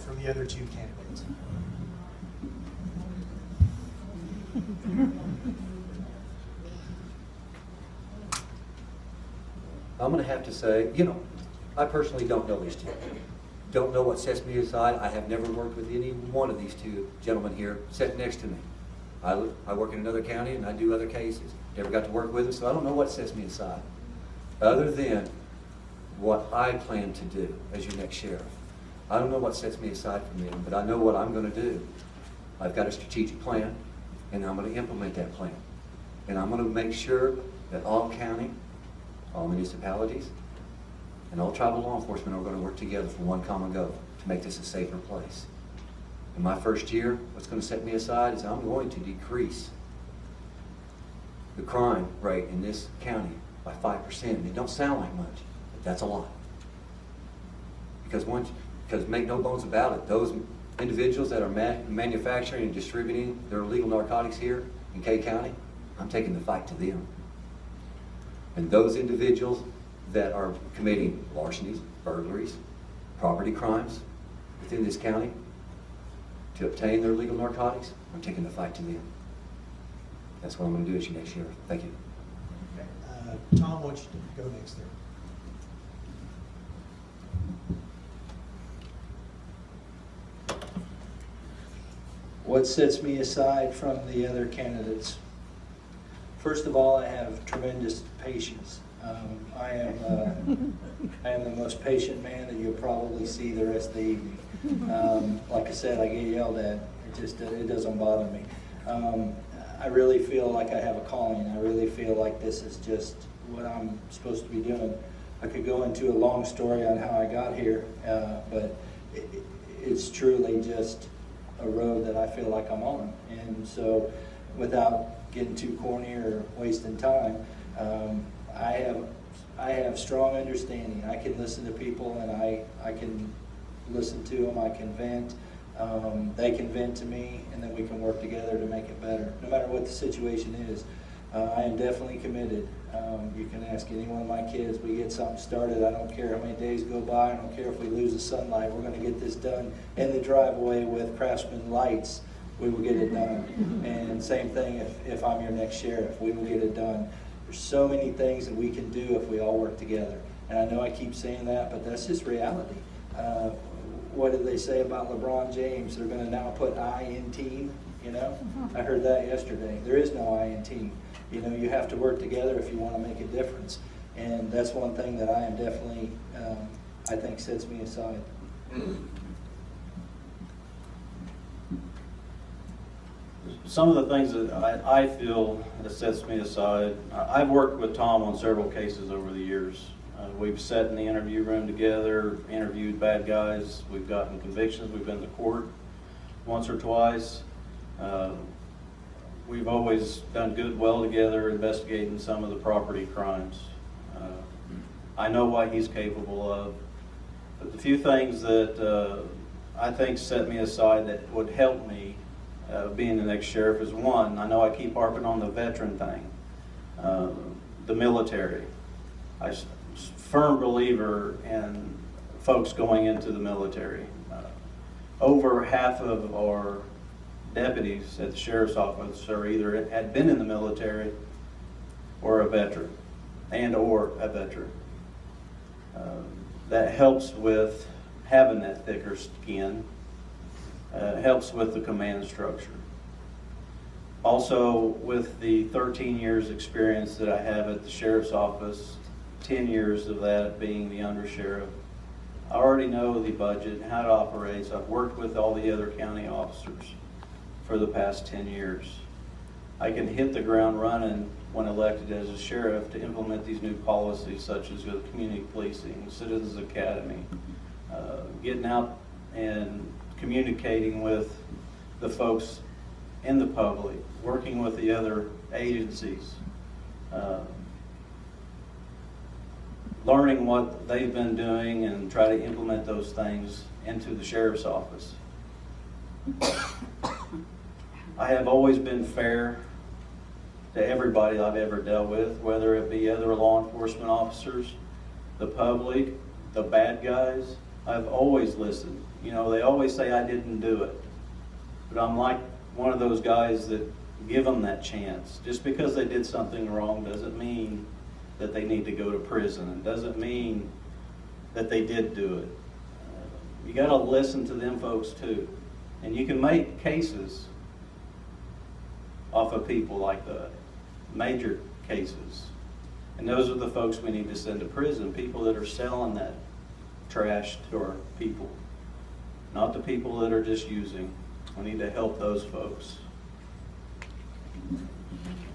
for the other two candidates. I'm going to have to say, I personally don't know these two. Don't know what sets me aside. I have never worked with any one of these two gentlemen here sitting next to me. I work in another county and I do other cases. Never got to work with them, so I don't know what sets me aside. Other than what I plan to do as your next sheriff. I don't know what sets me aside from them, but I know what I'm going to do. I've got a strategic plan, and I'm going to implement that plan. And I'm going to make sure that all county, all municipalities, and all tribal law enforcement are going to work together for one common goal, to make this a safer place. In my first year, what's going to set me aside is I'm going to decrease the crime rate in this county by 5%. And it don't sound like much, but that's a lot. Because make no bones about it, those individuals that are manufacturing and distributing their illegal narcotics here in K County, I'm taking the fight to them. And those individuals that are committing larcenies, burglaries, property crimes within this county to obtain their legal narcotics, I'm taking the fight to them. That's what I'm going to do as your next sheriff. Thank you. Okay. Tom, why don't you go next there? What sets me aside from the other candidates? First of all, I have tremendous patience. I am the most patient man that you'll probably see the rest of the evening. Like I said, I get yelled at. It doesn't bother me. I really feel like I have a calling. I really feel like this is just what I'm supposed to be doing. I could go into a long story on how I got here, but it's truly just a road that I feel like I'm on. And so, without getting too corny or wasting time, I have strong understanding. I can listen to people, and I can listen to them. I can vent. They can vent to me, and then we can work together to make it better, no matter what the situation is. I am definitely committed. You can ask any one of my kids. We get something started. I don't care how many days go by. I don't care if we lose the sunlight. We're going to get this done in the driveway with Craftsman lights. We will get it done. And same thing if I'm your next sheriff. We will get it done. There's so many things that we can do if we all work together. And I know I keep saying that, but that's just reality. What did they say about LeBron James? They're going to now put I in team. I heard that yesterday. There is no I in team. You have to work together if you want to make a difference. And that's one thing that I am definitely, I think sets me aside. Some of the things that I feel that sets me aside, I've worked with Tom on several cases over the years. We've sat in the interview room together, interviewed bad guys, we've gotten convictions, we've been to court once or twice. We've always done well together investigating some of the property crimes. I know what he's capable of. But the few things that I think set me aside that would help me being the next sheriff is one, I know I keep harping on the veteran thing, the military. I'm a firm believer in folks going into the military. Over half of our deputies at the sheriff's office are either had been in the military or a veteran, that helps with having that thicker skin, helps with the command structure. Also, with the 13 years experience that I have at the sheriff's office, 10 years of that being the undersheriff, I already know the budget, how it operates. I've worked with all the other county officers for the past 10 years. I can hit the ground running when elected as a sheriff to implement these new policies such as the community policing, Citizens Academy, getting out and communicating with the folks in the public, working with the other agencies, learning what they've been doing and try to implement those things into the sheriff's office. I have always been fair to everybody I've ever dealt with, whether it be other law enforcement officers, the public, the bad guys. I've always listened. You know, they always say I didn't do it. But I'm like one of those guys that give them that chance. Just because they did something wrong doesn't mean that they need to go to prison. It doesn't mean that they did do it. You got to listen to them folks too. And you can make cases off of people like that, major cases. And those are the folks we need to send to prison, people that are selling that trash to our people, not the people that are just using. We need to help those folks.